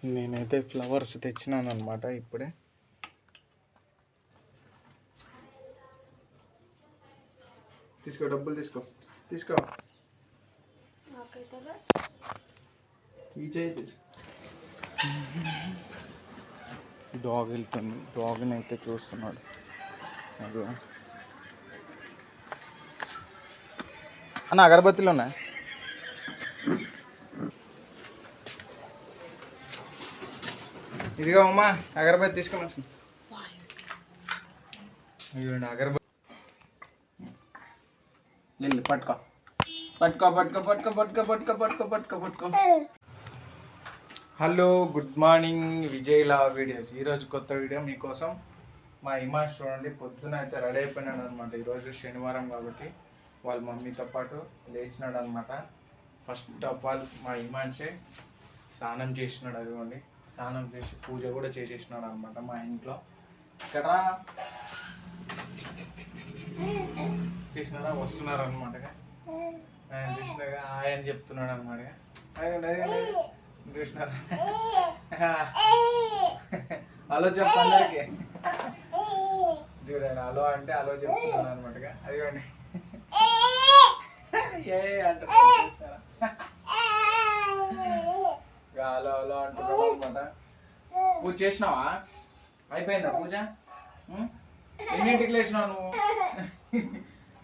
నేనైతే ఫ్లవర్స్ తెచ్చినాను అనమాట ఇప్పుడే. తీసుకో, డబ్బులు తీసుకో. ఈ చేయి తీసుకో. డాగ్ వెళ్తుంది, డాగ్ని అయితే చూస్తున్నాడు. అదే అన్న అగరబత్తిలో ఉన్నాయి. ఇదిగో అమ్మా అగరబత్తి తీసుకున్నా. ఇదిగోండి అగరబత్తి. వెళ్ళి పట్టుకో. హలో, గుడ్ మార్నింగ్, విజయ్లా వీడియోస్. ఈరోజు కొత్త వీడియో మీకోసం. మా ఇమాన్స్ చూడండి, పొద్దున అయితే రెడీ అయిపోయినాడు అనమాట. ఈరోజు శనివారం కాబట్టి వాళ్ళ మమ్మీతో పాటు లేచినాడు అనమాట. ఫస్ట్ ఆఫ్ ఆల్ మా ఇమాన్సే స్నానం చేసినాడు. అదిగోండి, స్నానం చేసి పూజ కూడా చేసేసినాడు అనమాట మా ఇంట్లో. ఇక్కడ చేసినారా, వస్తున్నారు అనమాట. ఆయన చూసినాగా ఆయన చెప్తున్నాడు అనమాట. చూసినారా, హలో చెప్పు అందరికి. చూడండి, హలో అంటే హలో చెప్తున్నాను అనమాట. అదిగోండి ఏ అంటున్నాడు, చూస్తారా, హలో హలో అంటున్నాడు అనమాట. పూజ చేసినావా? అయిపోయిందా పూజ? ఎన్నింటికి లేచినావు నువ్వు?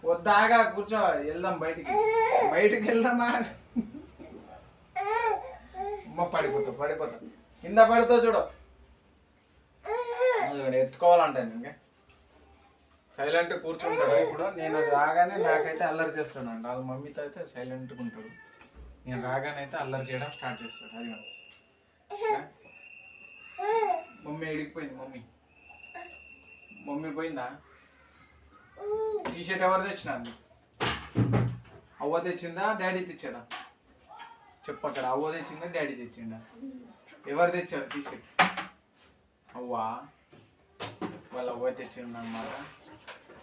వద్దాగా కూర్చో, వెళ్దాం బయటికి వెళ్దామా? అమ్మ పడిపోతా కింద పడుతావు చూడు. ఎత్తుకోవాలంట. ఇంకా సైలెంట్ కూర్చుంటాడు. ఇప్పుడు నేను రాగానే నాకైతే అల్లరి చేస్తాడు. వాళ్ళ మమ్మీతో అయితే సైలెంట్గా ఉంటాడు. నేను రాగానే అయితే అల్లరి చేయడం స్టార్ట్ చేస్తాడు. అది మమ్మీ ఎడిగిపోయింది. మమ్మీ పోయిందా? టీషర్ట్ ఎవరు తెచ్చినా? అవ్వ తెచ్చిందా, డాడీ తెచ్చాడా? చెప్పు అక్కడ. అవ్వ తెచ్చిందా, డాడీ తెచ్చిండా? ఎవరు తెచ్చారు టీషర్ట్? అవ్వా. వాళ్ళ అవ్వ తెచ్చిండు అన్నమాట.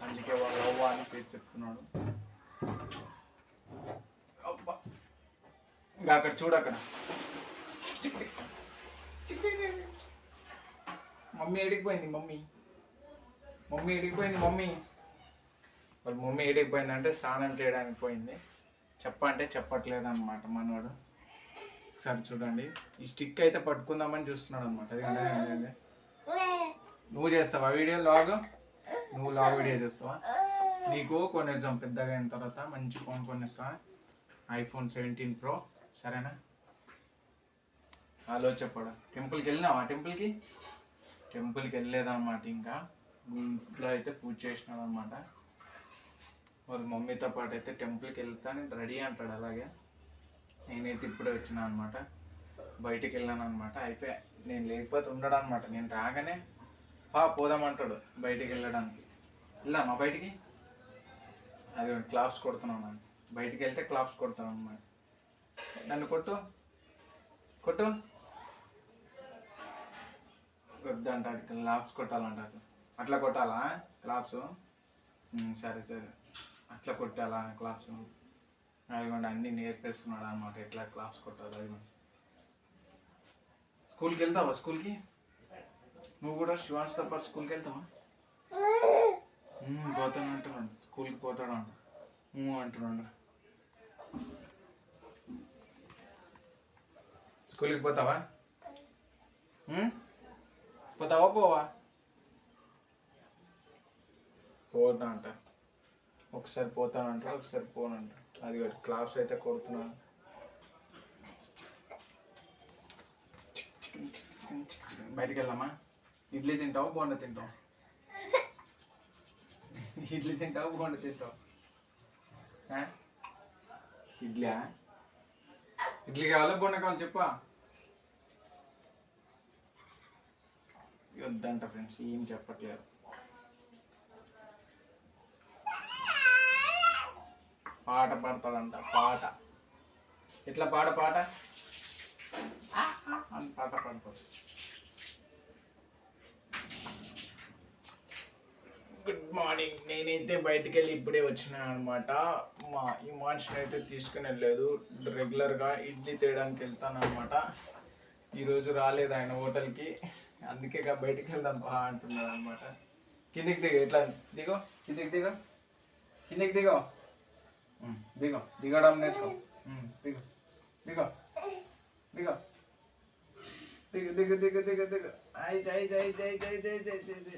అందుకే వాళ్ళ అవ్వ అని పేరు చెప్తున్నాడు. అబ్బా, ఇంకా అక్కడ చూడు, అక్కడ మమ్మీ ఎడిగిపోయింది. మమ్మీ వాళ్ళ మమ్మీ ఎడిగిపోయిందంటే స్నానం చేయడానికి పోయింది. చెప్పంటే చెప్పట్లేదు అనమాట మనవాడు. ఒకసారి చూడండి, ఈ స్టిక్ అయితే పట్టుకుందామని చూస్తున్నాడు అనమాట. అది నువ్వు చేస్తావా వీడియో లాగ్? నువ్వు లాగ్ వీడియో చేస్తావా? నీకు కొనేద్దాం పెద్దగా అయిన తర్వాత, మంచి ఫోన్ కొనేస్తా, iPhone 17 Pro. సరేనా? హలో చెప్పాడు. టెంపుల్కి వెళ్ళినావా? టెంపుల్కి వెళ్ళలేదన్నమాట. ఇంకా ఇంట్లో అయితే పూజ చేసినాడు అనమాట. వాళ్ళ మమ్మీతో పాటు అయితే టెంపుల్కి వెళ్తాను రెడీ అంటాడు. అలాగే నేనైతే ఇప్పుడే వచ్చినా అనమాట. బయటికి వెళ్ళాను అనమాట. అయిపోయా, నేను లేకపోతే ఉండడు అనమాట. నేను రాగానే పోదామంటాడు బయటికి వెళ్ళడానికి. వెళ్దామా బయటికి? అది క్లాప్స్ కొడుతున్నాను. బయటికి వెళ్తే క్లాప్స్ కొడతాను అనమాట. నన్ను కొట్టు వద్దంట. అది క్లాప్స్ కొట్టాలంట. అట్లా కొట్టాలా క్లాప్స్? సరే అట్లా కొట్టాలా క్లాప్స్? అదిగోండి అన్నీ నేర్పిస్తున్నాడు అనమాట, ఎట్లా క్లాప్స్ కొట్టాలి. అదిగోండి. స్కూల్కి వెళ్తావా? స్కూల్కి నువ్వు కూడా శివాన్స్తో పాటు స్కూల్కి వెళ్తావా? పోతాను అంటున్నాడు. స్కూల్కి పోతాడు అంట. అంటున్నాడు. స్కూల్కి పోతావా? పోవా? పోతా అంట. ఒకసారి పోతానంటాడు, ఒకసారి పోనంట. అది క్లాప్స్ అయితే కొడుతున్నాను. బయటికి వెళ్దామా? ఇడ్లీ తింటావు, బోండా తింటావు? ఇడ్లీ తింటావు, బోండా తింటావు? ఇడ్లీ కావాలా, బోండా కావాలి చెప్పా? వద్దంట ఫ్రెండ్స్, ఏం చెప్పట్లేదు. పాట పాడతాడంట. పాట ఎట్లా? పాట అని పాట పాడతాడు. Good morning. నేనైతే బయటికి వెళ్ళి ఇప్పుడే వచ్చినా అనమాట. మా ఇమాన్స్ని అయితే తీసుకుని వెళ్ళలేదు. రెగ్యులర్గా ఇడ్లీ తేయడానికి వెళ్తాను అనమాట. ఈరోజు రాలేదు ఆయన హోటల్కి, అందుకే బయటికి వెళ్దాం బా అంటున్నాడు అనమాట. కిందికి దిగ, ఎట్లా దిగో, కిందికి దిగో, కిందికి దిగో, దిగో, దిగడం నేర్చుకో, దిగో దిగో దిగో దిగ దిగ దిగ దిగ దిగ ఐ జై జై జై జై జై జై జై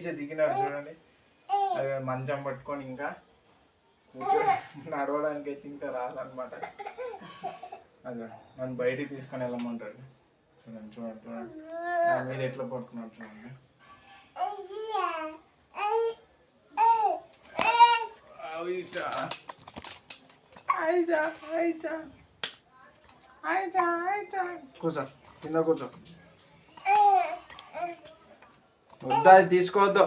జై దిగినాడు చూడండి. అది మంచం పట్టుకొని ఇంకా కూర్చొని నడవడానికి అయితే ఇంకా రాదనమాట. అదే నన్ను బయటికి తీసుకొని వెళ్ళమంటాడు. చూడండి చూడండి చూడండి నా మీద ఎట్లా పడుతున్నాడు చూడండి. కూర్చో, కింద కూర్చో. వద్దా, అది తీసుకోవద్దు,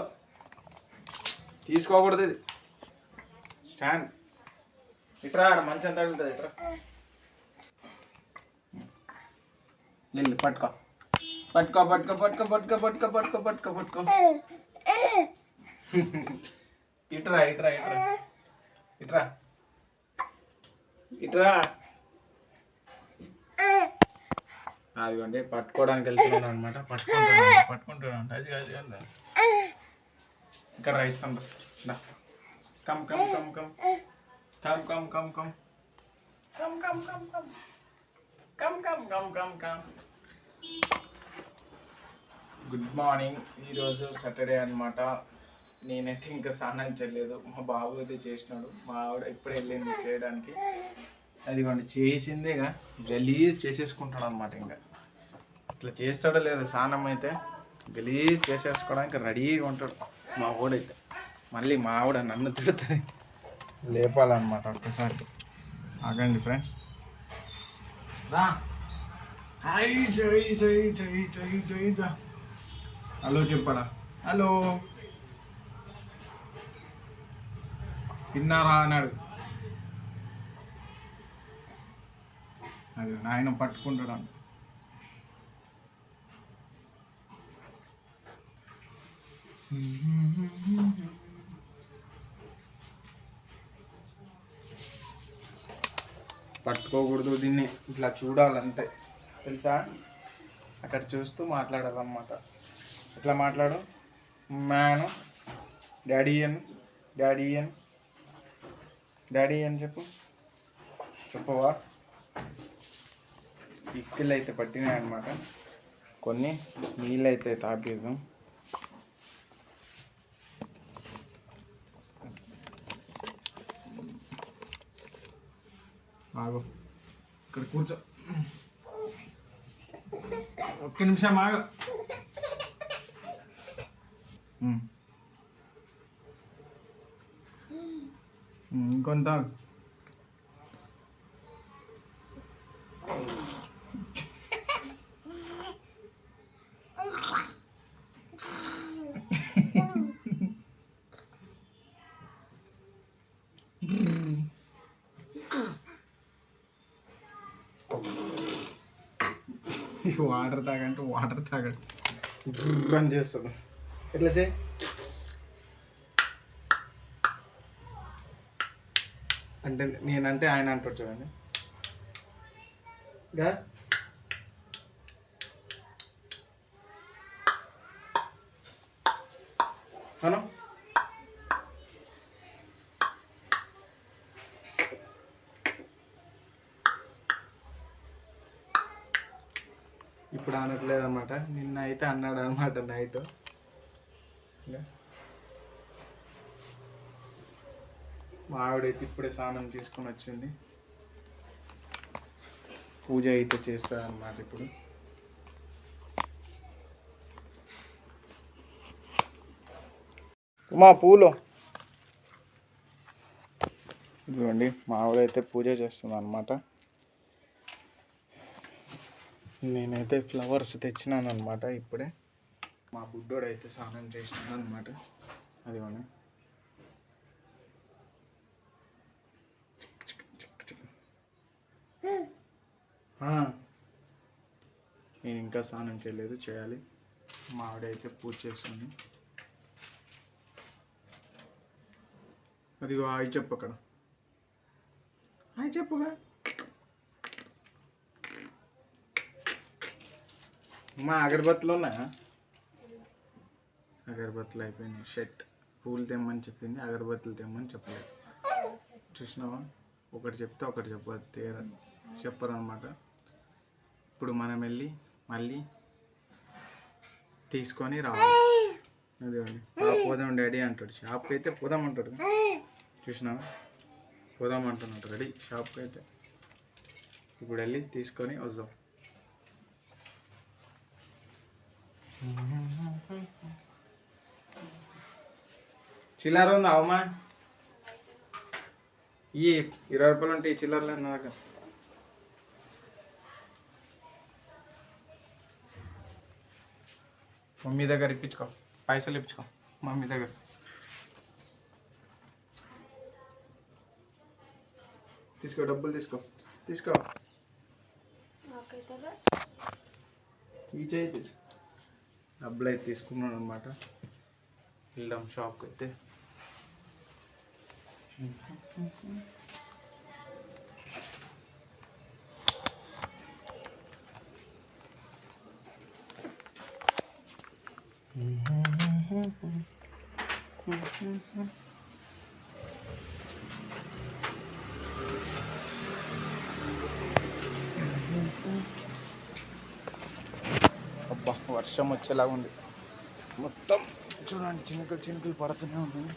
తీసుకోకూడదు. ఇది స్టాండ్. ఇట్రా, ఆడ మంచం తగులుతుంది. ఇట్రా, వెళ్ళి పట్టుకో పట్టుకో పట్టుకో పట్టుకో పట్టుకో పట్టుకో పట్టుకో పట్టుకో పట్టుకో. ఇట్రా ఇట్రా ఇట్రా ఇట్రా ఇట్రా. అదిగోండి పట్టుకోవడానికి వెళ్తున్నాను అనమాట. పట్టుకుంటున్నాను అది అది అది. ఇక్కడ rice come come come come come come come come come come come come come come come come come. Good morning. ఈరోజు సాటర్డే అనమాట. నేనైతే ఇంకా స్నానం చేయలేదు. మా బాబు అయితే చేసినాడు. మా ఆవిడ ఇప్పుడే వెళ్ళింది చేయడానికి. అదిగోండి చేసిందేగా గలీజ్ చేసేసుకుంటాడు అనమాట. ఇంకా ఇట్లా చేస్తాడో లేదు, స్నానం అయితే గలీజ్ చేసేసుకోవడానికి రెడీగా ఉంటాడు మా ఊడైతే. మళ్ళీ మా ఆవిడ నన్ను తిడుతుంది, లేపాలన్నమాట ఒక్కసారి. ఆగండి ఫ్రెండ్స్. రా. హలో చెప్పడా. హలో తిన్నారా అన్నాడు. అది నాయన పట్టుకుంటాడు. పట్టుకోకూడదు దీన్ని, ఇట్లా చూడాలంతే తెలుసా. అక్కడ చూస్తూ మాట్లాడాలన్నమాట. ఎట్లా మాట్లాడు. మ్యాను డాడీ అని, డాడీ అని, డాడీ అని చెప్పు. చెప్పవా. ఇక్కులు అయితే పట్టినాయి అన్నమాట. కొన్ని నీళ్ళు అయితే తాపేసాం. ఆగు, ఇక్కడ కూర్చో. ఒక్క నిమిషం ఆగు. ఇంకొంత వాటర్ తాగంటే వాటర్ తాగండి రన్ చేస్తుంది. ఎట్లా చేయి. అంటే నేనంటే ఆయన అంటాడు చూడండి. అవును. ఇప్పుడు అనట్లేదు అనమాట. నిన్న అయితే అన్నాడు అనమాట నైట్. మా ఆవిడైతే ఇప్పుడే స్నానం చేసుకొని వచ్చింది. పూజ అయితే చేస్తుంది అన్నమాట. ఇప్పుడు మా పూలు ఇదిగోండి. మా ఆవిడైతే పూజ చేస్తుంది అన్నమాట. నేనైతే ఫ్లవర్స్ తెచ్చినాను అనమాట. ఇప్పుడే మా బుడ్డోడు అయితే స్నానం చేసినాను అనమాట. అదిగోండి. నేను ఇంకా స్నానం చేయలేదు, చేయాలి. మా ఆవిడైతే పూజ చేస్తుంది. అదిగో హాయ్ చెప్పు అక్కడ. హాయ్ చెప్పుగా. మా అగరబత్తులు ఉన్నాయా? అగరబత్తులు అయిపోయినాయి. షర్ట్ పూలు తెమ్మని చెప్పింది, అగరబత్తులు తెమ్మని చెప్పలేదు. చూసినావా, ఒకటి చెప్తే ఒకటి చెప్పరు అనమాట. ఇప్పుడు మనం వెళ్ళి మళ్ళీ తీసుకొని రావాలి. అదేండి పోదాం డాడీ అంటాడు. షాప్కి అయితే పోదామంటాడు. చూసినావా, పోదామంటున్నాడు రెడీ షాప్కి అయితే. ఇప్పుడు వెళ్ళి తీసుకొని వద్దాం. చిల్లర ఉందా అవమా? ఈ 20 రూపాయలు ఉంటే ఈ చిల్లరలే నా దగ్గర. మమ్మీ దగ్గర ఇప్పించుకో, పైసలు ఇప్పించుకో మమ్మీ దగ్గర. తీసుకో, డబ్బులు తీసుకో. ఈ చేయి తీసుకో. డబ్బులు అయితే తీసుకున్నాను అనమాట. వెళ్దాం షాప్కి అయితే. అబ్బా, వర్షం వచ్చేలాగా ఉంది. మొత్తం చూడండి, చినుకులు పడుతూనే ఉన్నాయి.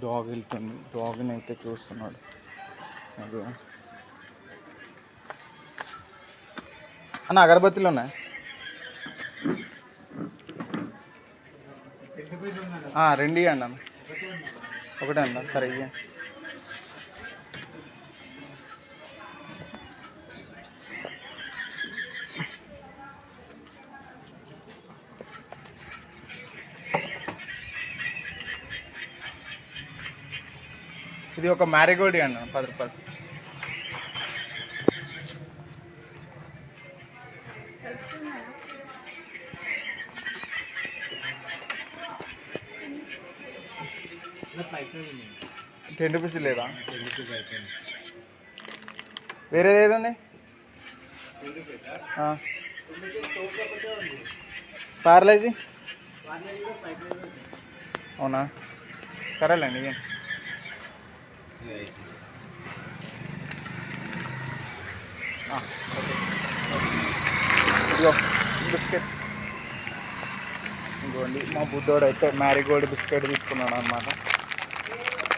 డాగ్ వెళ్తుంది. డాగ్ని అయితే చూస్తున్నాడు. అదే అన్న, అగరబత్తిలు ఉన్నాయి? రెండు ఇవ్వండి అన్న. ఒకటే అన్న, సరే ఇవ్వండి. ఇది ఒక మ్యారీగోల్డ్ ఇవ్వండి అన్న, 10 రూపాయలు. ₹10 లేదా? వేరేది ఏదండి? పార్లేజీ అవునా? సరేలేండి. ఇదిగో బిస్కెట్. ఇంకోండి, మా బుడ్డోడు అయితే మ్యారీగోల్డ్ బిస్కెట్ తీసుకున్నాడు అనమాట.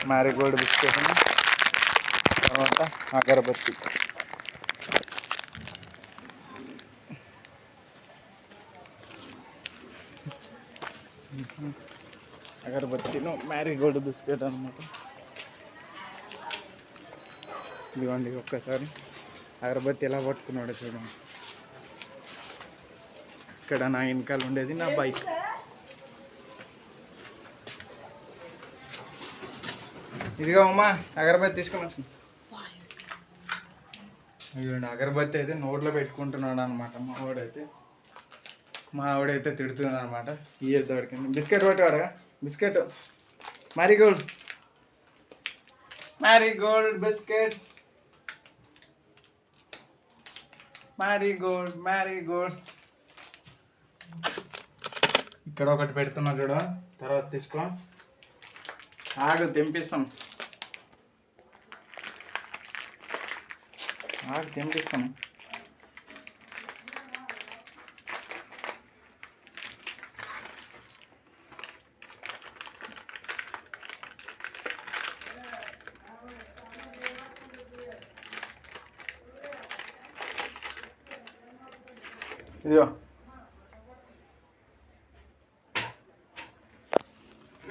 మ్యారీగోల్డ్ బిస్కెట్, తర్వాత అగరబత్తి. అగరబత్తిను మ్యారీగోల్డ్ బిస్కెట్ అనమాట. ఇదిగోండి, ఒక్కసారి అగరబత్తి ఎలా పట్టుకున్నాడో చూడండి. ఇక్కడ నా వెనకాల ఉండేది నా బైక్. ఇదిగో అమ్మా, అగరబత్తి తీసుకుని. ఇదిగోండి, అగరబత్తి అయితే నోట్లో పెట్టుకుంటున్నాడు అనమాట. మా ఆవిడైతే తిడుతుంది అనమాట. ఇయ్యొద్దాడికి బిస్కెట్ పట్టువాడగా. Biscuit marigold biscuit. మ్యారీగోల్డ్ ఇక్కడ ఒకటి పెడుతున్నా చూడ. తర్వాత తీసుకో, ఆగు తెంపిస్తాం.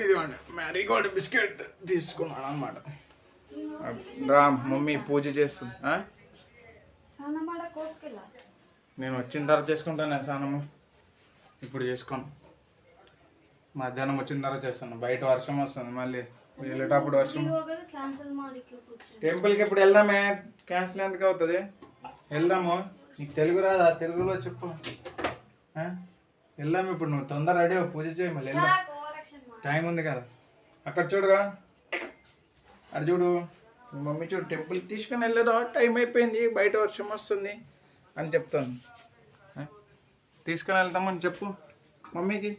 ఇదిగోండి, మ్యారీగోల్డ్ బిస్కెట్ తీసుకున్నాను అనమాట. రా మమ్మీ పూజ చేస్తుంది. నేను వచ్చిన తర్వాత చేసుకుంటాను స్నానము. ఇప్పుడు చేసుకోను, మధ్యాహ్నం వచ్చిన తర్వాత చేస్తాను. బయట వర్షం వస్తుంది, మళ్ళీ వెళ్ళేటప్పుడు వర్షం. టెంపుల్కి ఇప్పుడు వెళ్దామే, క్యాన్సిల్ ఎందుకు అవుతుంది? వెళ్దాము. నీకు తెలుగు రాదా? తెలుగులో చెప్పు. వెళ్దాం ఇప్పుడు. నువ్వు తొందర రెడీ పూజ చేయి, మళ్ళీ వెళ్దాం. టైం ఉంది కదా. అక్కడ చూడుగా, అక్కడ చూడు మమ్మీ, చూడు టెంపుల్కి తీసుకుని వెళ్ళేదా, టైం అయిపోయింది, బయట వర్షం వస్తుంది అని చెప్తాను. తీసుకుని వెళ్తామని చెప్పు మమ్మీకి,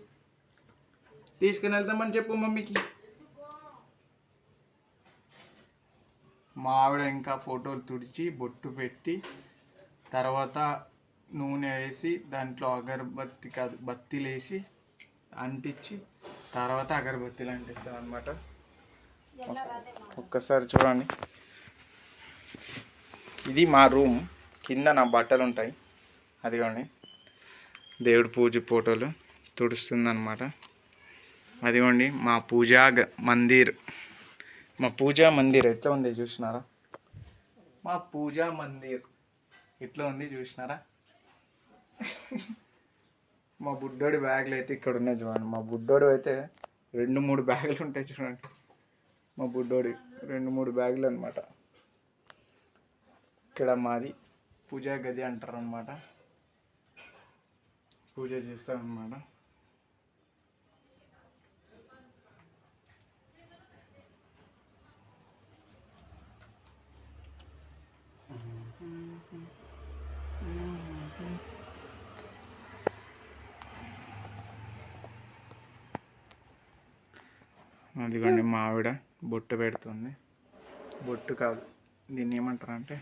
తీసుకుని వెళ్తామని చెప్పు మమ్మీకి. మా ఆవిడ ఇంకా ఫోటోలు తుడిచి బొట్టు పెట్టి తర్వాత నూనె వేసి దాంట్లో అగరబత్తి కాదు బత్తీలు వేసి అంటించి తర్వాత అగరబత్తీలు అంటిస్తాను అనమాట. ఒక్కసారి చూడండి, ఇది మా రూమ్. కింద నా బట్టలు ఉంటాయి. అదిగోండి దేవుడి పూజ ఫోటోలు తుడుస్తుంది అనమాట. అదిగోండి మా పూజా మందిర్. మా పూజా మందిర్ ఎట్లా ఉంది చూసినారా? మా పూజా మందిర్ ఎట్లా ఉంది చూసినారా? మా బుడ్డోడి బ్యాగులు అయితే ఇక్కడ ఉన్నాయి చూడండి. మా బుడ్డోడు అయితే 2-3 బ్యాగులు ఉంటాయి చూడండి. మా బుడ్డోడి 2-3 బ్యాగులు అనమాట. ఇక్కడ మాది పూజా గది అంటారు అనమాట. పూజ చేస్తామన్నమాట. అదిగోండి మా ఆవిడ బొట్టు పెడుతుంది. బొట్టు కాదు, దీన్ని ఏమంటారంటే